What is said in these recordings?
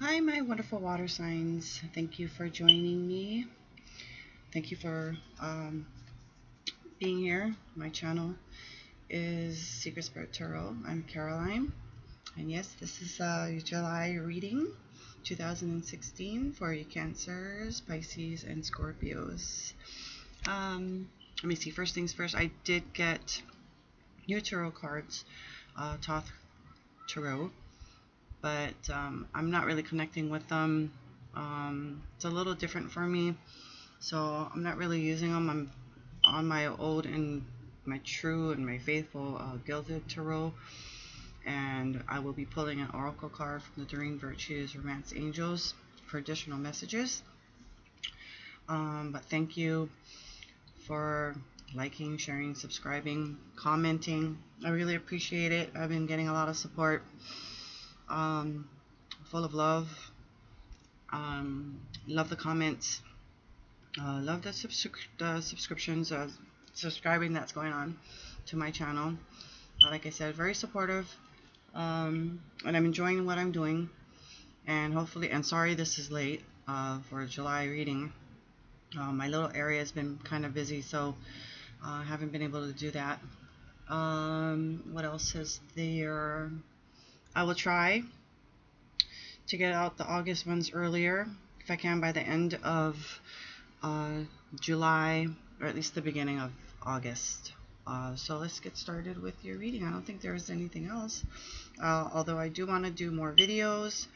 Hi, my wonderful water signs. Thank you for joining me. Thank you for being here. My channel is Secret Spirit Tarot. I'm Caroline. And yes, this is your July reading 2016 for you Cancers, Pisces, and Scorpios. Let me see. First things first, I did get new tarot cards, Thoth Tarot, but I'm not really connecting with them. It's a little different for me. So I'm not really using them. I'm on my old and my true and my faithful Gilded Tarot, and I will be pulling an oracle card from the Doreen Virtues Romance Angels for additional messages. But thank you for liking, sharing, subscribing, commenting. I really appreciate it. I've been getting a lot of support, full of love. Love the comments. Love the subscriptions, subscribing that's going on to my channel. Like I said, very supportive, and I'm enjoying what I'm doing. And hopefully, and sorry this is late for July reading. My little area has been kind of busy, so I haven't been able to do that. What else is there? I will try to get out the August ones earlier, if I can, by the end of July, or at least the beginning of August. So let's get started with your reading. I don't think there's anything else, although I do want to do more videos.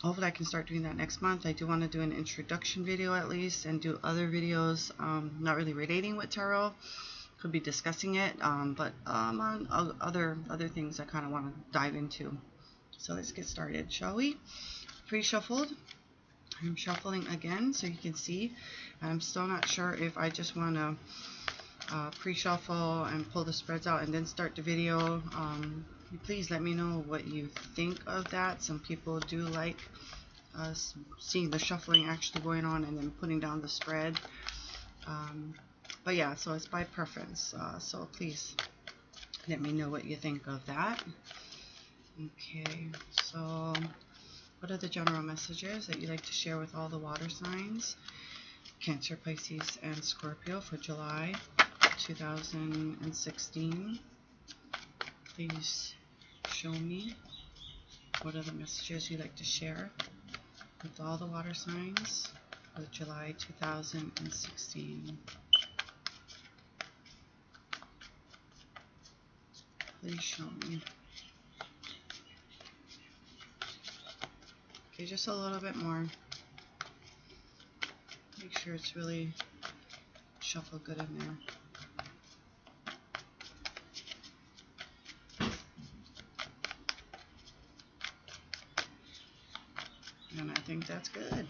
Hopefully I can start doing that next month. I do want to do an introduction video at least, and do other videos not really relating with tarot. Could be discussing it, but on other things I kind of want to dive into. So let's get started, shall we? Pre-shuffled. I'm shuffling again so you can see. I'm still not sure if I just want to pre-shuffle and pull the spreads out and then start the video. Please let me know what you think of that. Some people do like seeing the shuffling actually going on and then putting down the spread. But yeah, so it's by preference. So please let me know what you think of that. Okay, so what are the general messages that you'd like to share with all the water signs? Cancer, Pisces, and Scorpio for July 2016. Please show me what are the messages you'd like to share with all the water signs for July 2016. Please show me. Okay, just a little bit more. Make sure it's really shuffled good in there. And I think that's good.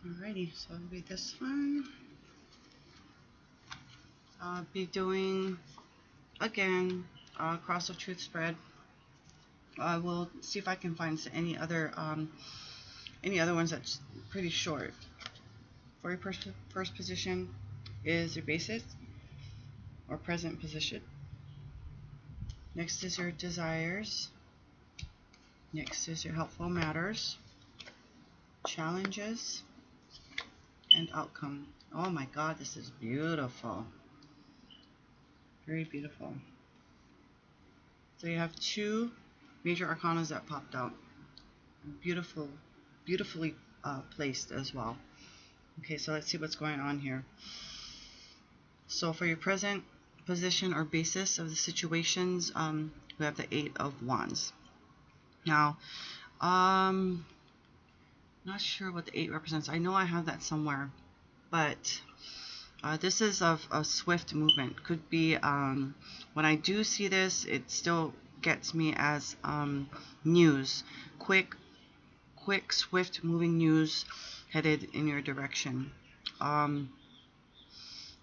Alrighty, so I'll read this one. I'll be doing, again, Cross of Truth spread. I will see if I can find any other ones that's pretty short. For your first position is your basis or present position. Next is your desires. Next is your helpful matters, challenges, and outcome. Oh my God, this is beautiful. Very beautiful. So you have two major arcanas that popped out. Beautifully placed as well. Okay, so let's see what's going on here. So for your present position or basis of the situations, we have the Eight of Wands. Now, not sure what the 8 represents. I know I have that somewhere, but this is of a swift movement. Could be, when I do see this, it still gets me as news. Quick, swift moving news headed in your direction.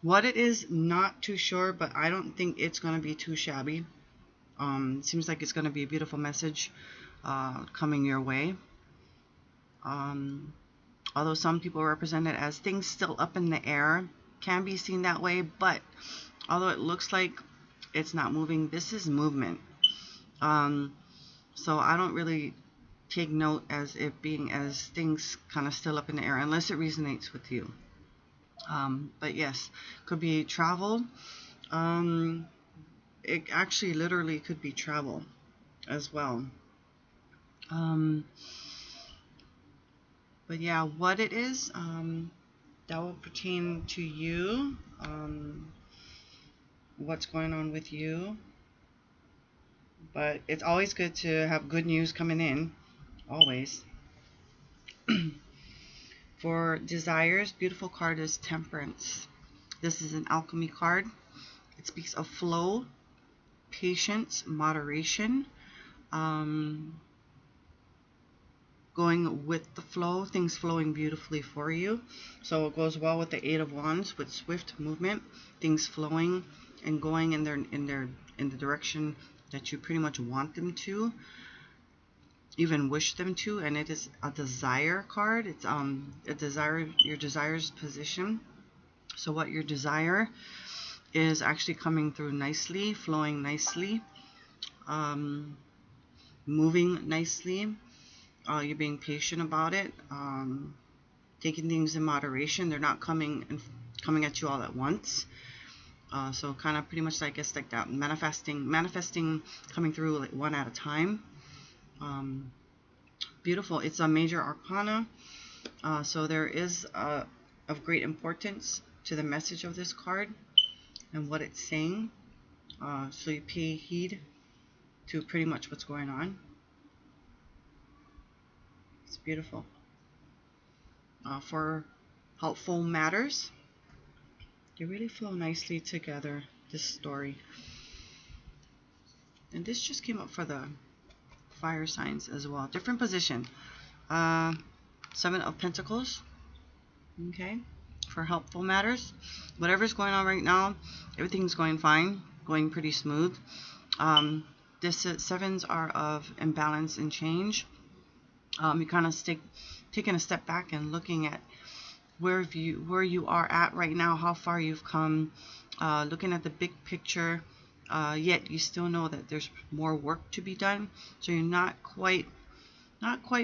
What it is, not too sure, but I don't think it's going to be too shabby. It seems like it's going to be a beautiful message coming your way. Although some people represent it as things still up in the air, can be seen that way, but although it looks like it's not moving, this is movement. So I don't really take note as it being as things kind of still up in the air unless it resonates with you. But yes, could be travel. It actually literally could be travel as well. But yeah, what it is, that will pertain to you, what's going on with you. But it's always good to have good news coming in, always. For desires, beautiful card is Temperance. This is an alchemy card. It speaks of flow, patience, moderation, going with the flow, things flowing beautifully for you. So it goes well with the Eight of Wands, with swift movement, things flowing and going in the direction that you pretty much want them to, even wish them to. And it is a desire card. It's a desire, your desires position. So what your desire is actually coming through nicely, flowing nicely, moving nicely. You're being patient about it, taking things in moderation. They're not coming at you all at once. So kind of pretty much, I guess, like that, manifesting, coming through like one at a time. Beautiful. It's a major arcana, so there is of great importance to the message of this card and what it's saying. So you pay heed to pretty much what's going on. It's beautiful. For helpful matters, they really flow nicely together, this story. And this just came up for the fire signs as well. Different position. Seven of Pentacles. Okay. For helpful matters. Whatever's going on right now, everything's going fine. Going pretty smooth. This sevens are of imbalance and change. You kind of taking a step back and looking at where you are at right now, how far you've come, looking at the big picture, yet you still know that there's more work to be done. So you're not quite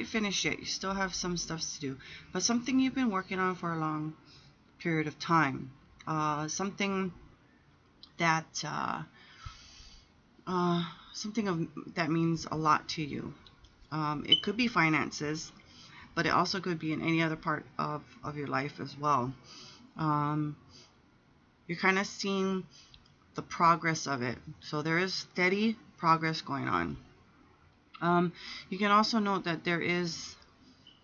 finished yet. You still have some stuff to do, but something you've been working on for a long period of time. Something that that means a lot to you. It could be finances, but it also could be in any other part of your life as well. You're kind of seeing the progress of it. So there is steady progress going on. You can also note that there is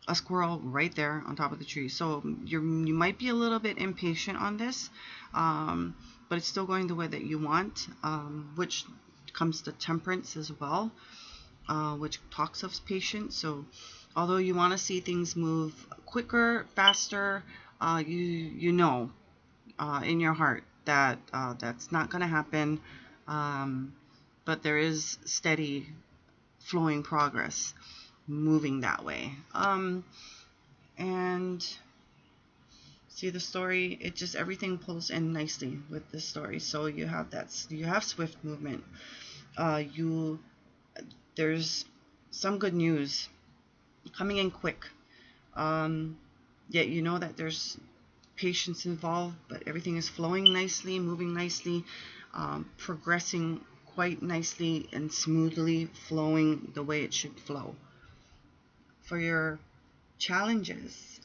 a squirrel right there on top of the tree. So you might be a little bit impatient on this, but it's still going the way that you want, which comes to Temperance as well, which talks of patience. So although you want to see things move quicker, faster, you know in your heart that that's not going to happen, but there is steady flowing progress moving that way. And see the story, it just, everything pulls in nicely with this story. So you have swift movement. There's some good news coming in quick. Yet you know that there's patience involved, but everything is flowing nicely, moving nicely, progressing quite nicely and smoothly, flowing the way it should flow. For your challenges,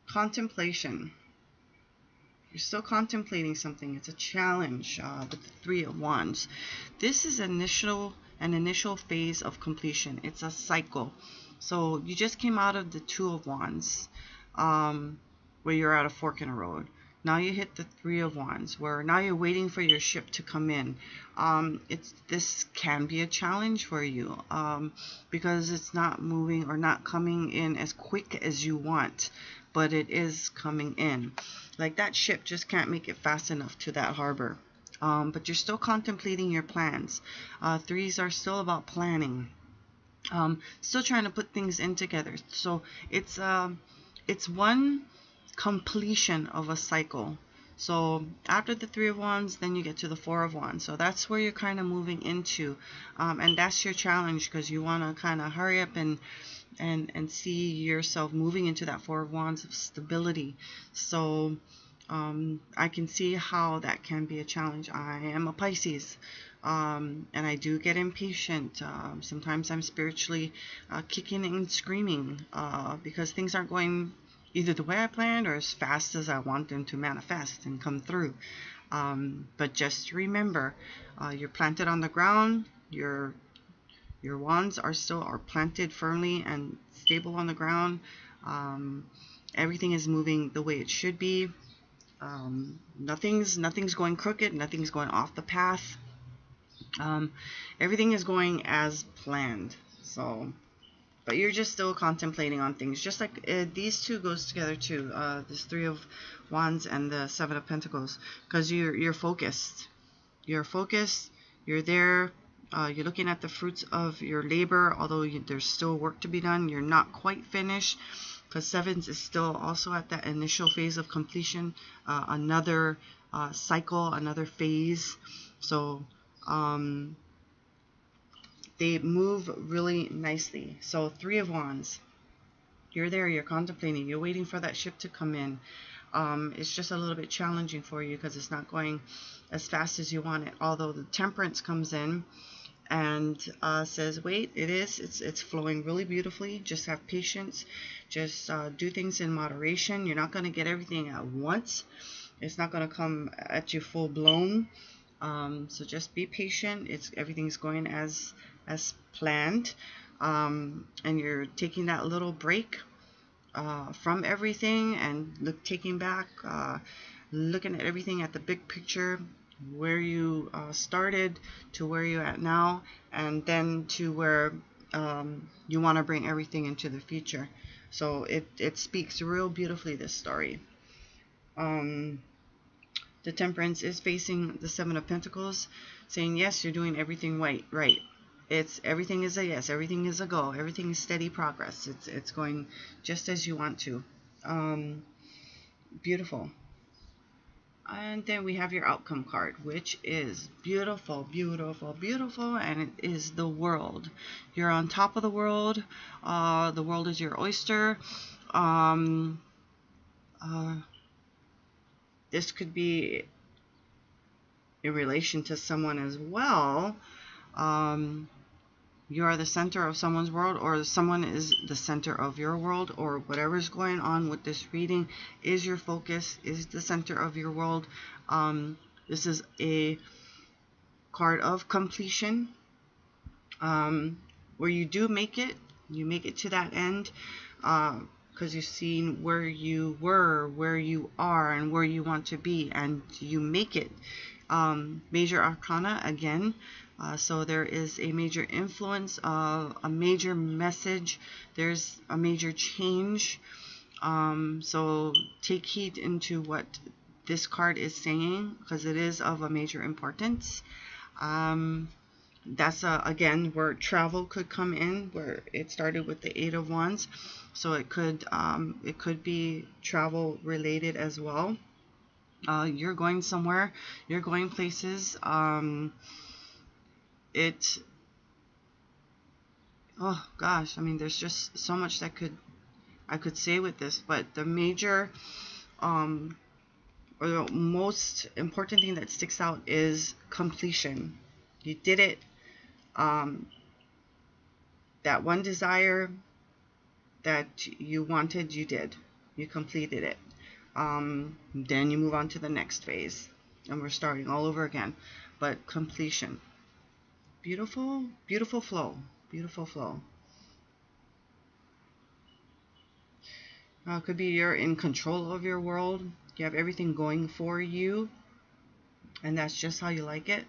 contemplation. You're still contemplating something. It's a challenge with the Three of Wands. This is an initial phase of completion. It's a cycle. So you just came out of the Two of Wands, where you're at a fork in a road. Now you hit the Three of Wands, where now you're waiting for your ship to come in. This can be a challenge for you, because it's not moving or not coming in as quick as you want, but it is coming in. Like that ship just can't make it fast enough to that harbor. But you're still contemplating your plans. Threes are still about planning. Still trying to put things in together. So it's one completion of a cycle. So after the Three of Wands, then you get to the Four of Wands. So that's where you're kind of moving into, and that's your challenge, because you want to kind of hurry up and see yourself moving into that Four of Wands of stability. So I can see how that can be a challenge. I am a Pisces, and I do get impatient. Sometimes I'm spiritually kicking and screaming because things aren't going either the way I planned or as fast as I want them to manifest and come through. But just remember, you're planted on the ground. Your wands are planted firmly and stable on the ground. Everything is moving the way it should be. Nothing's going crooked. Nothing's going off the path. Everything is going as planned. So, but you're just still contemplating on things. Just like these two goes together too. This Three of Wands and the Seven of Pentacles, because you're focused. You're focused. You're there. You're looking at the fruits of your labor, although there's still work to be done. You're not quite finished, because Sevens is still also at that initial phase of completion, another cycle, another phase. So they move really nicely. So Three of Wands, you're there, you're contemplating, you're waiting for that ship to come in. It's just a little bit challenging for you because it's not going as fast as you want it, although the Temperance comes in and says, wait, it's flowing really beautifully. Just have patience. Just do things in moderation. You're not going to get everything at once. It's not going to come at you full blown. So just be patient. Everything's going as planned, and you're taking that little break from everything and taking back, looking at everything at the big picture, where you started to where you're at now, and then to where you want to bring everything into the future. So it speaks real beautifully, this story. The Temperance is facing the Seven of Pentacles, saying yes, you're doing everything right. Everything is a yes, everything is a go, everything is steady progress. It's going just as you want to. Beautiful. And then we have your outcome card, which is beautiful, beautiful, beautiful, and it is the World. You're on top of the world. The world is your oyster. This could be in relation to someone as well. You are the center of someone's world, or someone is the center of your world, or whatever's going on with this reading is your focus, is the center of your world. This is a card of completion, where you do make it. You make it to that end, because you've seen where you were, where you are, and where you want to be, and you make it. Major Arcana again. So there is a major influence of a major message. There's a major change. So take heed into what this card is saying, because it is of a major importance. That's again where travel could come in, where it started with the Eight of Wands. So it could be travel related as well. You're going somewhere. You're going places. Oh gosh, I mean, there's just so much that I could say with this, but the major or the most important thing that sticks out is completion. You did it. That one desire that you wanted, you did. You completed it. Then you move on to the next phase, and we're starting all over again. But completion. Beautiful, beautiful flow. Beautiful flow. Could be you're in control of your world. You have everything going for you, and that's just how you like it.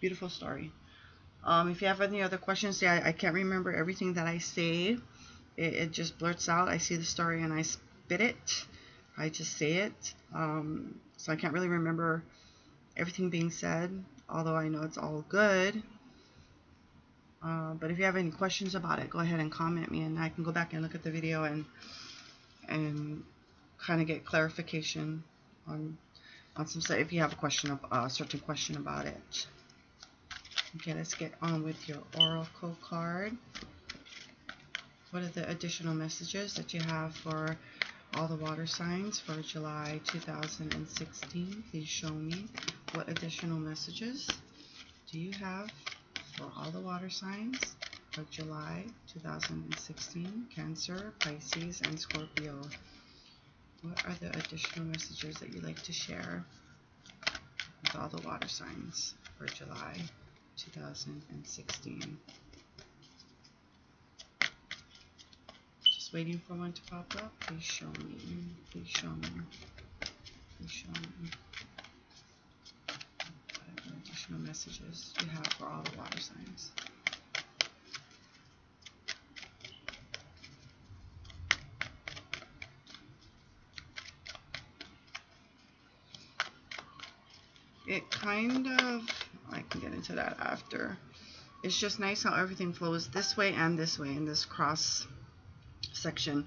Beautiful story. If you have any other questions, yeah, I can't remember everything that I say. It just blurts out. I see the story and I spit it. I just say it. So I can't really remember everything being said, although I know it's all good. But if you have any questions about it, go ahead and comment me, and I can go back and look at the video and kind of get clarification on some stuff if you have a question, a certain question about it. Okay, let's get on with your oracle card. What are the additional messages that you have for all the water signs for July 2016? Please show me what additional messages do you have for all the water signs for July 2016, Cancer, Pisces, and Scorpio. What are the additional messages that you'd like to share with all the water signs for July 2016? Just waiting for one to pop up. Please show me. Please show me. Please show me. What are the additional messages you have for all the water signs? It kind of, I can get into that after. It's just nice how everything flows this way and this way in this cross section,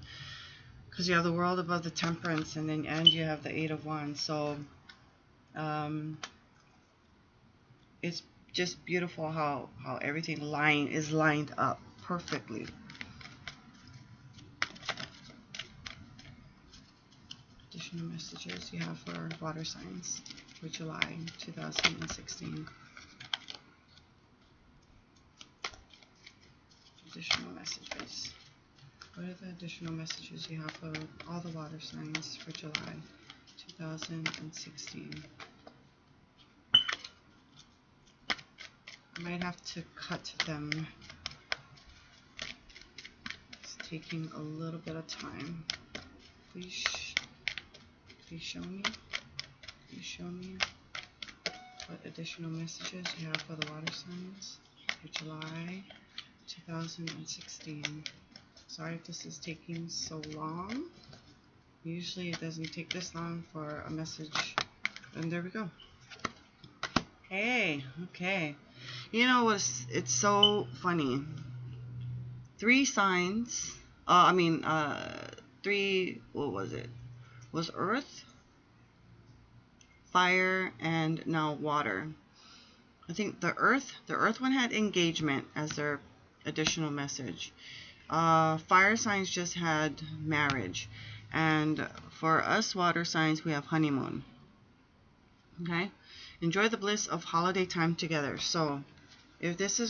because you have the World above the Temperance, and you have the Eight of Wands. So it's just beautiful how everything is lined up perfectly. Additional messages you have for water signs for July 2016. Additional messages. What are the additional messages you have for all the water signs for July 2016? I might have to cut them. It's taking a little bit of time. Please show me. Please show me what additional messages you have for the water signs for July 2016. Sorry if this is taking so long. Usually it doesn't take this long for a message. And there we go. Hey, okay. You know what's, it's so funny. 3 signs, three, what was it? Was earth, fire, and now water. I think the earth one had engagement as their additional message. Fire signs just had marriage, and for us water signs we have honeymoon. Okay, enjoy the bliss of holiday time together. So if this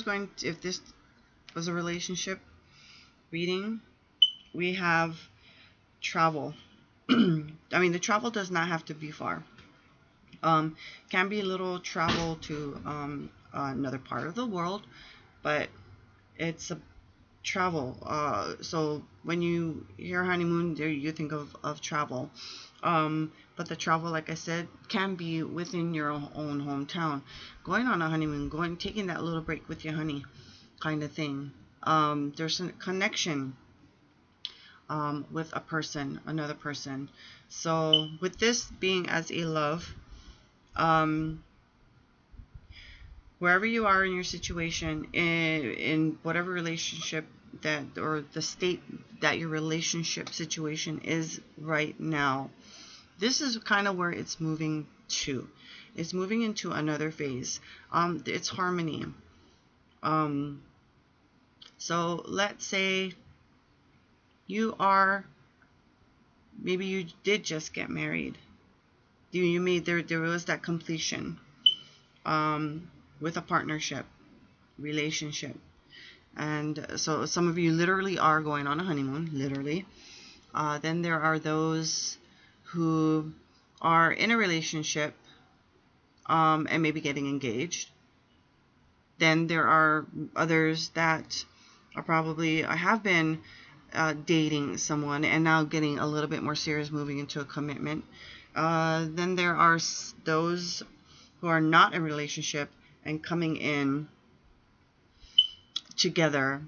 was a relationship reading, we have travel. I mean, the travel does not have to be far. Can be a little travel to another part of the world, but it's a travel. So when you hear honeymoon, there you think of travel. But the travel, like I said, can be within your own hometown. Going on a honeymoon, taking that little break with your honey, kind of thing. There's a connection with a person, another person. So with this being as a love, wherever you are in your situation, in whatever relationship that, or the state that your relationship situation is right now, this is kind of where it's moving to. It's moving into another phase. It's harmony. So let's say maybe you did just get married. You made, there was that completion with a partnership, relationship. And so some of you literally are going on a honeymoon, literally. Then there are those who are in a relationship and maybe getting engaged. Then there are others that are probably have been dating someone and now getting a little bit more serious, moving into a commitment. Then there are those who are not in a relationship and coming in together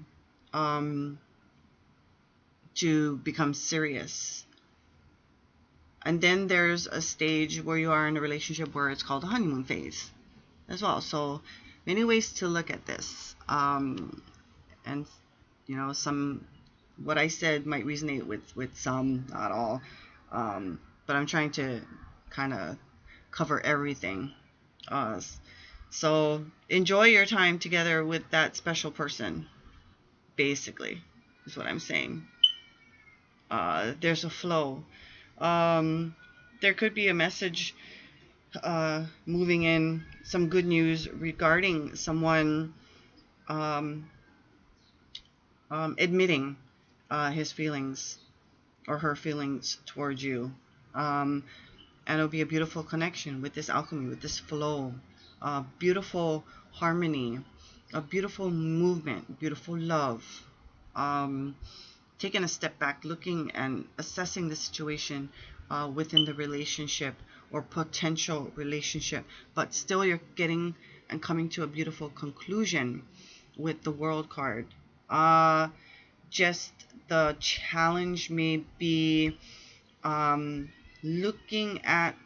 to become serious. And then there's a stage where you are in a relationship where it's called a honeymoon phase as well. So many ways to look at this. and some what I said might resonate with some, not all, but I'm trying to kind of cover everything. uh, so enjoy your time together with that special person, basically, is what I'm saying. There's a flow. There could be a message moving in, some good news regarding someone um, admitting his feelings or her feelings towards you. And it'll be a beautiful connection with this alchemy, with this flow, beautiful harmony, a beautiful movement, beautiful love. Um, Taking a step back, looking and assessing the situation within the relationship or potential relationship, but still you're getting and coming to a beautiful conclusion with the World card. Just the challenge may be looking at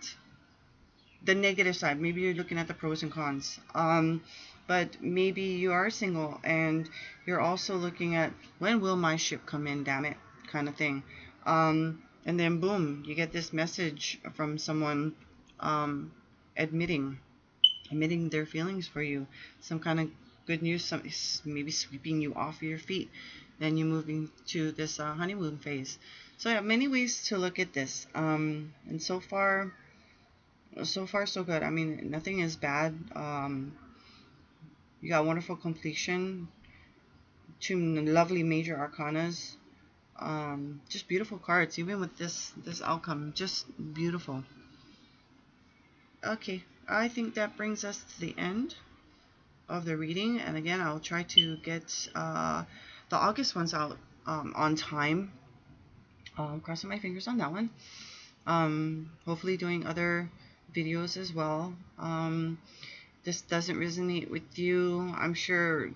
the negative side. Maybe you're looking at the pros and cons. But maybe you are single and you're also looking at, when will my ship come in, damn it, kind of thing. And then boom, you get this message from someone admitting their feelings for you. Some kind of good news, maybe sweeping you off your feet. Then you're moving to this honeymoon phase. So yeah, many ways to look at this. And so far so good. I mean, nothing is bad. You got wonderful completion, two lovely major arcanas, just beautiful cards. Even with this outcome, just beautiful. Okay, I think that brings us to the end of the reading. And again, I'll try to get the August ones out on time. Crossing my fingers on that one. Hopefully doing other videos as well. This doesn't resonate with you, I'm sure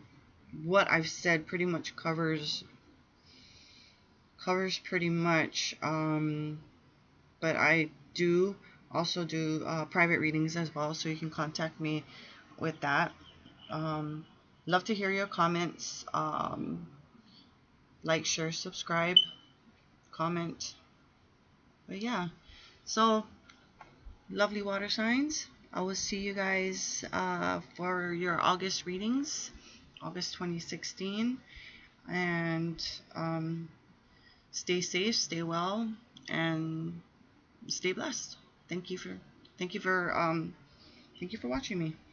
what I've said pretty much covers pretty much. But I do also do private readings as well, so you can contact me with that. Love to hear your comments. Like, share, subscribe, comment. But yeah, so lovely water signs. I will see you guys for your August readings, August 2016. And stay safe, stay well, and stay blessed. Thank you for thank you for watching me.